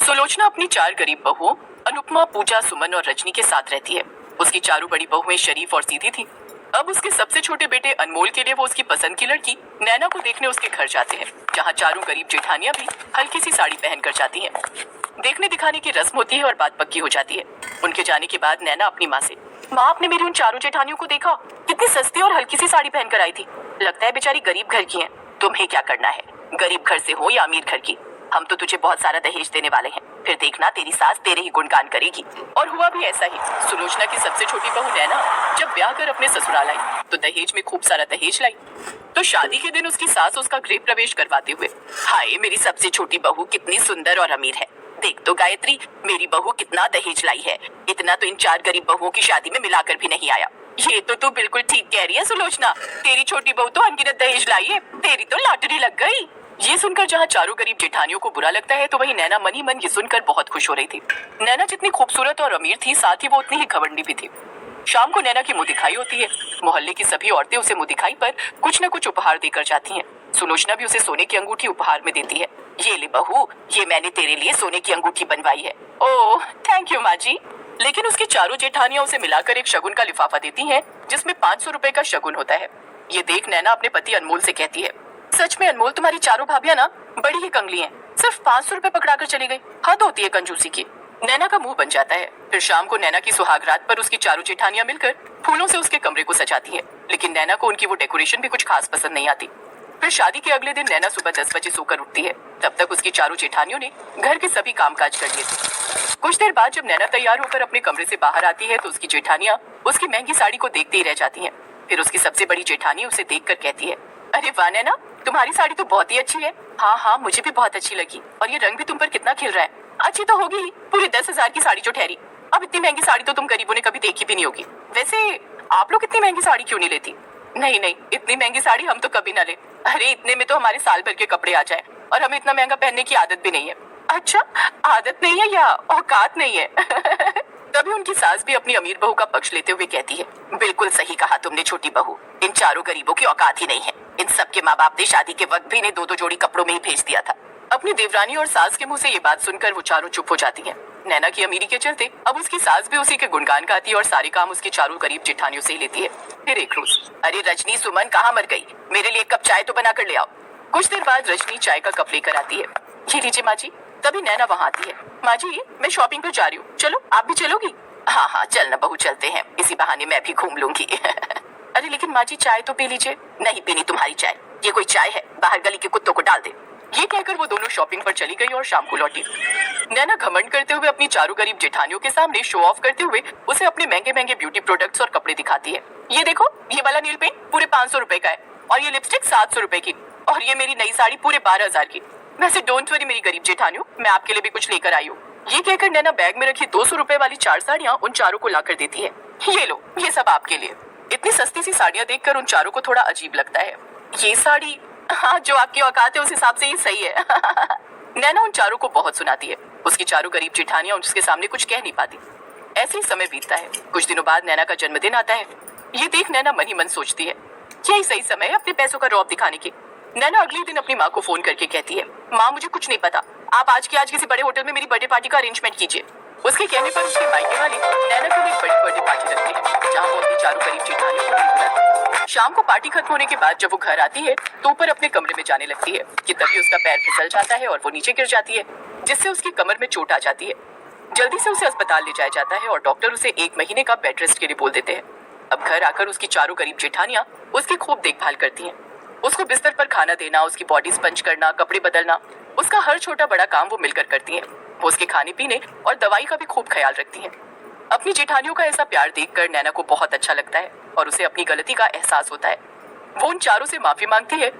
सुलोचना अपनी चार गरीब बहुओं अनुपमा, पूजा, सुमन और रजनी के साथ रहती है। उसकी चारों बड़ी बहुएं शरीफ और सीधी थी। अब उसके सबसे छोटे बेटे अनमोल के लिए वो उसकी पसंद की लड़की नैना को देखने उसके घर जाते हैं, जहाँ चारों गरीब जेठानियां भी हल्की सी साड़ी पहनकर जाती हैं। देखने दिखाने की रस्म होती है और बात पक्की हो जाती है। उनके जाने के बाद नैना अपनी माँ से, माँ आपने मेरी उन चारों जेठानियों को देखा, कितनी सस्ती और हल्की सी साड़ी पहनकर आई थी। लगता है बेचारी गरीब घर की है। तुम्हें क्या करना है, गरीब घर से हो या अमीर घर की, हम तो तुझे बहुत सारा दहेज देने वाले हैं। फिर देखना तेरी सास तेरे ही गुणगान करेगी। और हुआ भी ऐसा ही। सुलोचना की सबसे छोटी बहू नैना जब ब्याह कर अपने ससुराल आई तो दहेज में खूब सारा दहेज लाई। तो शादी के दिन उसकी सास उसका गृह प्रवेश करवाते हुए, हाय मेरी सबसे छोटी बहू कितनी सुंदर और अमीर है, देख तो गायत्री मेरी बहू कितना दहेज लाई है, इतना तो इन चार गरीब बहुओं की शादी में मिलाकर भी नहीं आया। ये तो तू बिल्कुल ठीक कह रही है सुलोचना, तेरी छोटी बहू तो अनगिनत दहेज लाई है, तेरी तो लॉटरी लग गई। ये सुनकर जहाँ चारों गरीब जेठानियों को बुरा लगता है, तो वही नैना मन ही मन ये सुनकर बहुत खुश हो रही थी। नैना जितनी खूबसूरत और अमीर थी, साथ ही वो उतनी ही घमंडी भी थी। शाम को नैना की मुंह दिखाई होती है। मोहल्ले की सभी औरतें उसे मुंह दिखाई पर कुछ न कुछ उपहार देकर जाती हैं। सुलोचना भी उसे सोने की अंगूठी उपहार में देती है। ये ले बहू, ये मैंने तेरे लिए सोने की अंगूठी बनवाई है। ओह थैंक यू माँ जी। लेकिन उसकी चारों जेठानियां उसे मिलाकर एक शगुन का लिफाफा देती हैं, जिसमें 500 रुपए का शगुन होता है। ये देख नैना अपने पति अनमोल से कहती है, सच में अनमोल तुम्हारी चारों भाभियां ना बड़ी ही कंगली हैं, सिर्फ 500 रुपए पकड़ाकर चली गई, हद होती है कंजूसी की। नैना का मुंह बन जाता है। फिर शाम को नैना की सुहाग रात पर उसकी चारों जेठानियां मिलकर फूलों से उसके कमरे को सजाती है, लेकिन नैना को उनकी वो डेकोरेशन भी कुछ खास पसंद नहीं आती। फिर शादी के अगले दिन नैना सुबह 10 बजे सोकर उठती है। तब तक उसकी चारों जेठानियों ने घर के सभी कामकाज कर लिए थे। कुछ देर बाद जब नैना तैयार होकर अपने कमरे से बाहर आती है तो उसकी जेठानियां उसकी महंगी साड़ी को देखते ही रह जाती हैं। फिर उसकी सबसे बड़ी जेठानी उसे देखकर कहती है, अरे वाह नैना, तुम्हारी साड़ी तो बहुत ही अच्छी है। हाँ हाँ मुझे भी बहुत अच्छी लगी, और ये रंग भी तुम पर कितना खिल रहा है। अच्छी तो होगी ही, पूरे 10,000 की साड़ी जो ठहरी। अब इतनी महंगी साड़ी तो तुम गरीबों ने कभी देखी भी नहीं होगी। वैसे आप लोग इतनी महंगी साड़ी क्यों नहीं लेती? नहीं नहीं, इतनी महंगी साड़ी हम तो कभी ना ले। अरे इतने में तो हमारे साल भर के कपड़े आ जाए, और हमें इतना महंगा पहनने की आदत भी नहीं है। अच्छा, आदत नहीं है या औकात नहीं है? तभी उनकी सास भी अपनी अमीर बहू का पक्ष लेते हुए कहती है, बिल्कुल सही कहा तुमने छोटी बहू, इन चारों गरीबों की औकात ही नहीं है। इन सबके माँ बाप ने शादी के वक्त भी इन्हें 2-2 जोड़ी कपड़ों में ही भेज दिया था। अपनी देवरानी और सास के मुंह से ये बात सुनकर वो चारों चुप हो जाती हैं। नैना की अमीरी के चलते अब उसकी सास भी उसी के गुणगान गाती है और सारे काम उसकी चारों गरीब जेठानियों से ही लेती है। फिर एक रोज, अरे रजनी सुमन कहाँ मर गई, मेरे लिए एक कप चाय तो बना कर ले आओ। कुछ देर बाद रजनी चाय का कप लेकर आती है। ये लीजिए माँ जी। तभी नैना वहाँ आती है। माँ जी मैं शॉपिंग पर जा रही हूँ, चलो आप भी चलोगी? हाँ हाँ चल ना बहू, चलते हैं, इसी बहाने मैं भी घूम लूंगी। अरे लेकिन माँ जी चाय तो पी लीजिए। नहीं पीनी तुम्हारी चाय, ये कोई चाय है, बाहर गली के कुत्तों को डाल दे। ये कहकर वो दोनों शॉपिंग पर चली गई और शाम को लौटी। नैना घमंड करते हुए अपनी चारों गरीब जेठानियों के सामने शो ऑफ करते हुए उसे अपने महंगे महंगे ब्यूटी प्रोडक्ट्स और कपड़े दिखाती है। ये देखो, ये वाला नील पेंट पूरे 500 रुपए का है, और ये लिपस्टिक 700 रुपए की, और ये मेरी नई साड़ी पूरे 12,000 की। वैसे डोंट वरी मेरी गरीब जेठानियों, मैं आपके लिए भी कुछ लेकर आई हूँ। ये कहकर नैना बैग में रखी 200 रुपए वाली 4 साड़ियाँ उन चारों को लाकर देती है। ये लो, ये सब आपके लिए। इतनी सस्ती सी साड़ियाँ देखकर उन चारों को थोड़ा अजीब लगता है। ये साड़ी, हाँ जो आपकी औकात है उस हिसाब से ये सही है। नैना उन चारों को बहुत सुनाती है। उसकी चारों गरीब जेठानियां उसके सामने कुछ कह नहीं पाती। ऐसे ही समय बीतता है। कुछ दिनों बाद नैना का जन्मदिन आता है। ये देख नैना मन ही मन सोचती है, यही सही समय है अपने पैसों का रौब दिखाने की। नैना अगले दिन अपनी माँ को फोन करके कहती है, माँ मुझे कुछ नहीं पता, आप आज किसी बड़े होटल में मेरी बर्थडे पार्टी का अरेंजमेंट कीजिए। उसके कहने पर उसके मायके वाले नैना के लिए एक बड़ी बर्थडे पार्टी रखते हैं, जहाँ वो अपनी चारों गरीब जेठानियों को बुलाती है। शाम को पार्टी खत्म होने के बाद जब वो घर आती है तो ऊपर अपने कमरे में जाने लगती है कि तभी उसका पैर फिसल जाता है और वो नीचे गिर जाती है, जिससे उसकी कमर में चोट आ जाती है। जल्दी से उसे अस्पताल ले जाया जाता है और डॉक्टर उसे 1 महीने का बेड रेस्ट के लिए बोल देते हैं। अब घर आकर उसकी चारों गरीब जेठानियां उसकी खूब देखभाल करती हैं। उसको बिस्तर पर खाना देना, उसकी बॉडी स्पंज करना, कपड़े बदलना, उसका हर छोटा बड़ा काम वो मिलकर करती हैं। वो उसके खाने पीने और दवाई का भी खूब ख्याल रखती हैं। अपनी जेठानियों का ऐसा प्यार देखकर नैना को बहुत अच्छा लगता है और उसे अपनी गलती का एहसास होता है। वो उन चारों से माफी मांगती है